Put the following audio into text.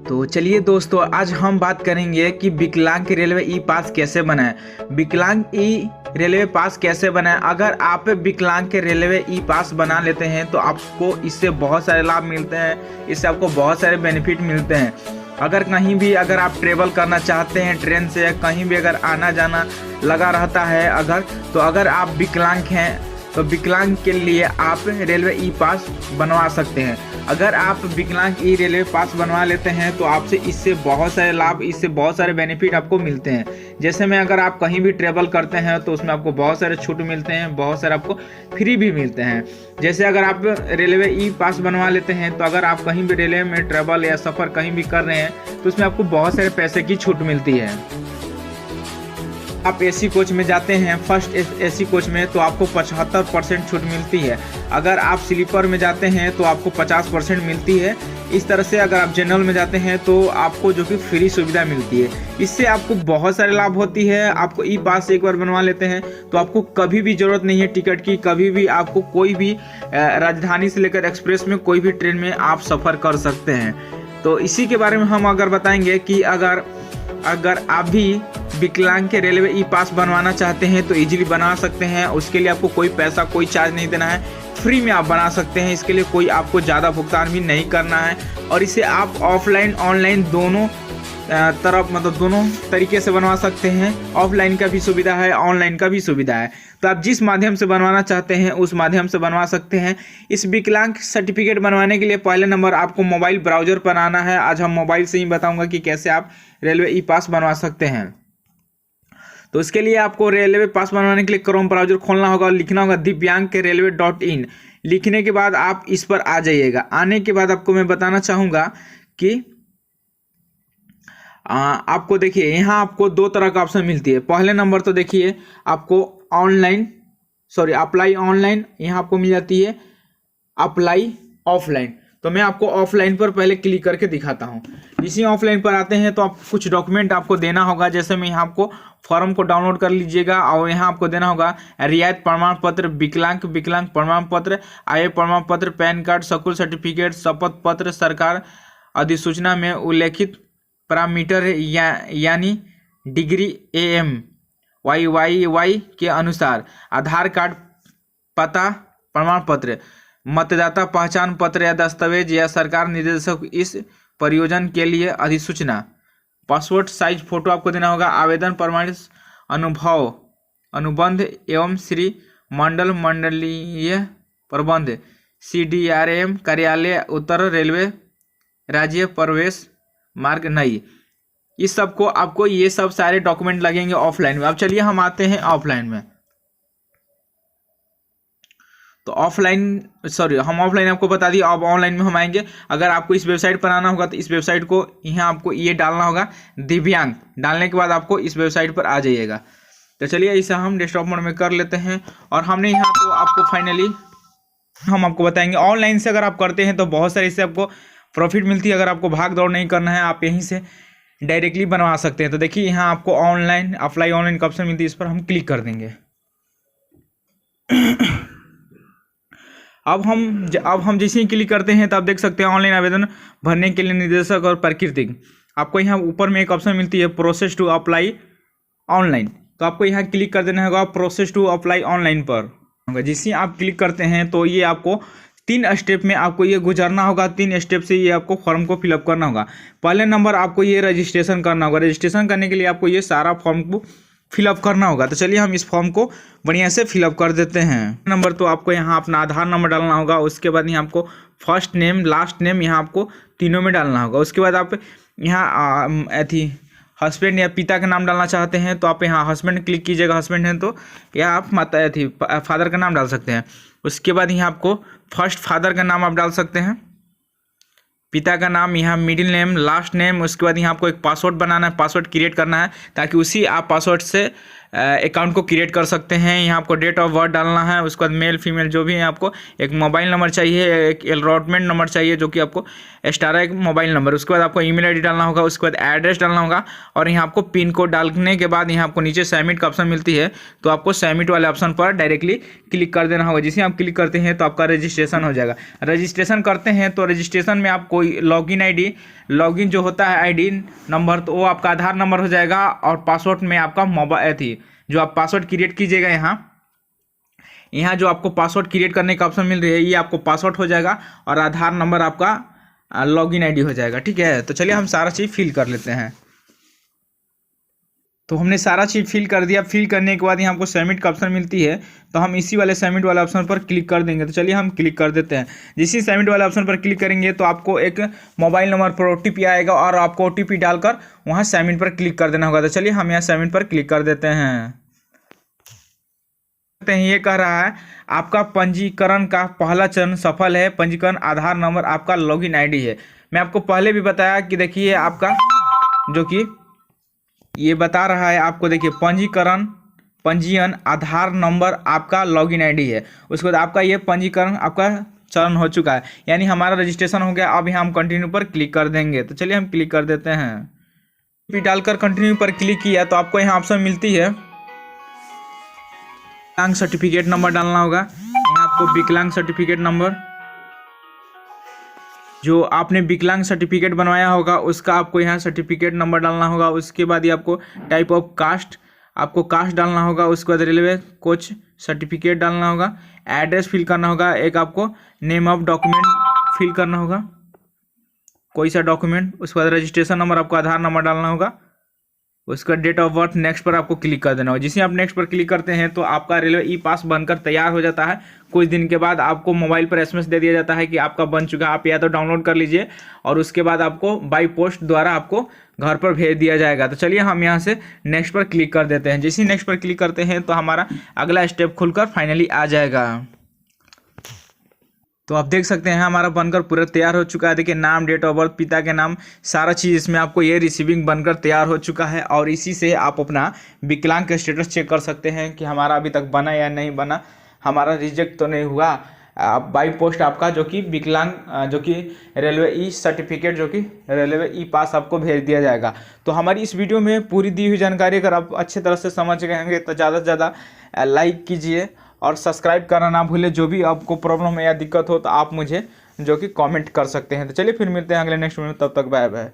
तो चलिए दोस्तों, आज हम बात करेंगे कि विकलांग रेलवे ई पास कैसे बनाएं। विकलांग ई रेलवे पास कैसे बनाएं। अगर आप विकलांग के रेलवे ई पास बना लेते हैं तो आपको इससे बहुत सारे लाभ मिलते हैं, इससे आपको बहुत सारे बेनिफिट मिलते हैं। अगर कहीं भी अगर आप ट्रेवल करना चाहते हैं ट्रेन से, कहीं भी अगर आना जाना लगा रहता है अगर आप विकलांग हैं तो विकलांग के लिए आप रेलवे ई पास बनवा सकते हैं। अगर आप विकलांग ई रेलवे पास बनवा लेते हैं तो आपसे इससे बहुत सारे लाभ, इससे बहुत सारे बेनिफिट आपको मिलते हैं। जैसे में अगर आप कहीं भी ट्रेवल करते हैं तो उसमें आपको बहुत सारे छूट मिलते हैं, बहुत सारे आपको फ्री भी मिलते हैं। जैसे अगर आप रेलवे ई पास बनवा लेते हैं तो अगर आप कहीं भी रेलवे में ट्रेवल या सफ़र कहीं भी कर रहे हैं तो उसमें आपको बहुत सारे पैसे की छूट मिलती है। आप एसी कोच में जाते हैं, फर्स्ट एसी कोच में, तो आपको 75% छूट मिलती है। अगर आप स्लीपर में जाते हैं तो आपको 50% मिलती है। इस तरह से अगर आप जनरल में जाते हैं तो आपको जो कि फ्री सुविधा मिलती है। इससे आपको बहुत सारे लाभ होती है। आपको ई पास एक बार बनवा लेते हैं तो आपको कभी भी ज़रूरत नहीं है टिकट की। कभी भी आपको कोई भी राजधानी से लेकर एक्सप्रेस में कोई भी ट्रेन में आप सफ़र कर सकते हैं। तो इसी के बारे में हम अगर बताएंगे कि अगर आप भी विकलांग के रेलवे ई पास बनवाना चाहते हैं तो इजीली बना सकते हैं। उसके लिए आपको कोई पैसा, कोई चार्ज नहीं देना है, फ्री में आप बना सकते हैं। इसके लिए कोई आपको ज़्यादा भुगतान भी नहीं करना है और इसे आप ऑफलाइन ऑनलाइन दोनों तरफ, मतलब दोनों तरीके से बनवा सकते हैं। ऑफलाइन का भी सुविधा है, ऑनलाइन का भी सुविधा है। तो आप जिस माध्यम से बनवाना चाहते हैं उस माध्यम से बनवा सकते हैं। इस विकलांग सर्टिफिकेट बनवाने के लिए पहले नंबर आपको मोबाइल ब्राउज़र पर आना है। आज हम मोबाइल से ही बताऊंगा कि कैसे आप रेलवे ई पास बनवा सकते हैं। तो इसके लिए आपको रेलवे पास बनवाने के लिए क्रोम ब्राउज़र खोलना होगा और लिखना होगा दिव्यांग के रेलवे.in। लिखने के बाद आप इस पर आ जाइएगा। आने के बाद आपको मैं बताना चाहूँगा कि आपको देखिए यहाँ आपको दो तरह का ऑप्शन मिलती है। पहले नंबर तो देखिए आपको अप्लाई ऑनलाइन, यहाँ आपको मिल जाती है अप्लाई ऑफलाइन। तो मैं आपको ऑफलाइन पर पहले क्लिक करके दिखाता हूँ। इसी ऑफलाइन पर आते हैं तो आप कुछ डॉक्यूमेंट आपको देना होगा। जैसे मैं यहाँ आपको फॉर्म को डाउनलोड कर लीजिएगा और यहाँ आपको देना होगा रियायत प्रमाण पत्र, विकलांग प्रमाण पत्र, आय प्रमाण पत्र, पैन कार्ड, स्कूल सर्टिफिकेट, शपथ पत्र, सरकार अधिसूचना में उल्लेखित पैरामीटर यानी डिग्री AMYY के अनुसार, आधार कार्ड, पता प्रमाण पत्र, मतदाता पहचान पत्र या दस्तावेज या सरकार निर्देशक इस परियोजना के लिए अधिसूचना, पासपोर्ट साइज फोटो आपको देना होगा, आवेदन प्रमाणित अनुबंध एवं श्री मंडलीय प्रबंध CDRM कार्यालय उत्तर रेलवे राज्य प्रवेश मार्ग नई। इस सब को आपको ये सब सारे डॉक्यूमेंट लगेंगे ऑफलाइन में। अब चलिए हम आते हैं ऑफलाइन में। तो हम ऑफलाइन आपको बता दिए। अब ऑनलाइन में हम आएंगे। अगर आपको इस वेबसाइट पर आना होगा तो इस वेबसाइट को यहाँ आपको ये डालना होगा दिव्यांग। डालने के बाद आपको इस वेबसाइट पर आ जाइएगा। तो चलिए इसे हम डेस्कटॉप मोड में कर लेते हैं और हमने यहाँ तो आपको फाइनली हम आपको बताएंगे। ऑनलाइन से अगर आप करते हैं तो बहुत सारे इससे आपको प्रॉफिट मिलती है। अगर आपको भाग दौड़ नहीं करना है, आप यहीं से डायरेक्टली बनवा सकते हैं। तो देखिए यहाँ आपको ऑनलाइन अप्लाई ऑनलाइन का ऑप्शन मिलती है, इस पर हम क्लिक कर देंगे। अब हम जैसे ही क्लिक करते हैं तो आप देख सकते हैं ऑनलाइन आवेदन भरने के लिए निर्देशक और प्राकृतिक। आपको यहाँ ऊपर में एक ऑप्शन मिलती है प्रोसेस टू अप्लाई ऑनलाइन। तो आपको यहाँ क्लिक कर देना होगा प्रोसेस टू अप्लाई ऑनलाइन पर। जैसे आप क्लिक करते हैं तो ये आपको 3 स्टेप में आपको ये गुजरना होगा। 3 स्टेप से ये आपको फॉर्म को फिलअप करना होगा। पहले नंबर आपको ये रजिस्ट्रेशन करना होगा। रजिस्ट्रेशन करने के लिए आपको ये सारा फॉर्म को फिलअप करना होगा। तो चलिए हम इस फॉर्म को बढ़िया से फिलअप कर देते हैं। नंबर तो आपको यहाँ अपना आधार नंबर डालना होगा। उसके बाद यहाँ आपको फर्स्ट नेम, लास्ट नेम यहाँ आपको तीनों में डालना होगा। उसके बाद आप यहाँ हस्बैंड या पिता का नाम डालना चाहते हैं तो आप यहाँ हस्बैंड क्लिक कीजिएगा। हस्बैंड है तो या आप फादर का नाम डाल सकते हैं। उसके बाद यहाँ आपको फर्स्ट फादर का नाम आप डाल सकते हैं, पिता का नाम, यहाँ मिडिल नेम, लास्ट नेम। उसके बाद यहाँ आपको एक पासवर्ड बनाना है, पासवर्ड क्रिएट करना है ताकि उसी आप पासवर्ड से अकाउंट को क्रिएट कर सकते हैं। यहाँ आपको डेट ऑफ बर्थ डालना है, उसके बाद मेल फीमेल जो भी है, आपको एक मोबाइल नंबर चाहिए, एक अलॉटमेंट नंबर चाहिए जो कि आपको एक्स्ट्रा एक मोबाइल नंबर, उसके बाद आपको ईमेल आईडी डालना होगा, उसके बाद एड्रेस डालना होगा और यहाँ आपको पिन कोड डालने के बाद यहाँ आपको नीचे सबमिट का ऑप्शन मिलती है, तो आपको सबमिट वाले ऑप्शन पर डायरेक्टली क्लिक कर देना होगा। जिसे आप क्लिक करते हैं तो आपका रजिस्ट्रेशन हो जाएगा। रजिस्ट्रेशन करते हैं तो रजिस्ट्रेशन में आप कोई लॉगिन जो होता है आईडी नंबर, तो वो आपका आधार नंबर हो जाएगा और पासवर्ड में आपका मोबाइल थी जो आप पासवर्ड क्रिएट कीजिएगा। यहाँ जो आपको पासवर्ड क्रिएट करने का ऑप्शन मिल रही है, ये आपको पासवर्ड हो जाएगा और आधार नंबर आपका लॉगिन आईडी हो जाएगा। ठीक है, तो चलिए हम सारा चीज़ फिल कर लेते हैं। तो हमने सारा चीज़ फिल कर दिया। फिल करने के बाद यहाँ आपको सबमिट का ऑप्शन मिलती है, तो हम इसी वाले सबमिट वाले ऑप्शन पर क्लिक कर देंगे। तो चलिए हम क्लिक कर देते हैं। जिस सबमिट वाले ऑप्शन पर क्लिक करेंगे तो आपको एक मोबाइल नंबर पर OTP आएगा और आपको OTP डालकर वहाँ सबमिट पर क्लिक कर देना होगा। तो चलिए हम यहाँ सबमिट पर क्लिक कर देते हैं। ये कह रहा है आपका पंजीकरण का पहला चरण सफल है, पंजीकरण आधार नंबर आपका लॉगिन आईडी है। मैं आपको पहले भी बताया कि देखिए आपका जो कि ये बता रहा है आपको, देखिए पंजीयन आधार नंबर आपका लॉगिन आईडी है। उसके बाद आपका ये पंजीकरण आपका चरण हो चुका है, यानी हमारा रजिस्ट्रेशन हो गया। अब यहाँ हम कंटिन्यू पर क्लिक कर देंगे। तो चलिए हम क्लिक कर देते हैं। भी डालकर कंटिन्यू पर क्लिक किया तो आपको यहाँ ऑप्शन मिलती है विकलांग सर्टिफिकेट नंबर डालना होगा। यहाँ आपको विकलांग सर्टिफिकेट नंबर, जो आपने विकलांग सर्टिफिकेट बनवाया होगा उसका आपको यहाँ सर्टिफिकेट नंबर डालना होगा। उसके बाद ये आपको टाइप ऑफ कास्ट, आपको कास्ट डालना होगा। उसके बाद रेलवे कोच सर्टिफिकेट डालना होगा। एड्रेस फिल करना होगा। एक आपको नेम ऑफ डॉक्यूमेंट फिल करना होगा, कोई सा डॉक्यूमेंट। उसके बाद रजिस्ट्रेशन नंबर, आपको आधार नंबर डालना होगा। उसका डेट ऑफ बर्थ, नेक्स्ट पर आपको क्लिक कर देना होगा। जिसे आप नेक्स्ट पर क्लिक करते हैं तो आपका रेलवे ई पास बनकर तैयार हो जाता है। कुछ दिन के बाद आपको मोबाइल पर SMS दे दिया जाता है कि आपका बन चुका है। आप या तो डाउनलोड कर लीजिए और उसके बाद आपको बाई पोस्ट द्वारा आपको घर पर भेज दिया जाएगा। तो चलिए हम यहाँ से नेक्स्ट पर क्लिक कर देते हैं। जैसे ही नेक्स्ट पर क्लिक करते हैं तो हमारा अगला स्टेप खुलकर फाइनली आ जाएगा। तो आप देख सकते हैं हमारा बनकर पूरा तैयार हो चुका है। देखिए नाम, डेट ऑफ बर्थ, पिता के नाम, सारा चीज़ इसमें आपको ये रिसीविंग बनकर तैयार हो चुका है। और इसी से आप अपना विकलांग का स्टेटस चेक कर सकते हैं कि हमारा अभी तक बना या नहीं बना, हमारा रिजेक्ट तो नहीं हुआ। बाई पोस्ट आपका जो कि विकलांग जो कि रेलवे ई सर्टिफिकेट जो कि रेलवे ई पास आपको भेज दिया जाएगा। तो हमारी इस वीडियो में पूरी दी हुई जानकारी अगर आप अच्छे तरह से समझ गए होंगे तो ज़्यादा से ज़्यादा लाइक कीजिए और सब्सक्राइब करना ना भूलें। जो भी आपको प्रॉब्लम है या दिक्कत हो तो आप मुझे जो कि कमेंट कर सकते हैं। तो चलिए फिर मिलते हैं अगले नेक्स्ट वीडियो में, तब तक बाय बाय।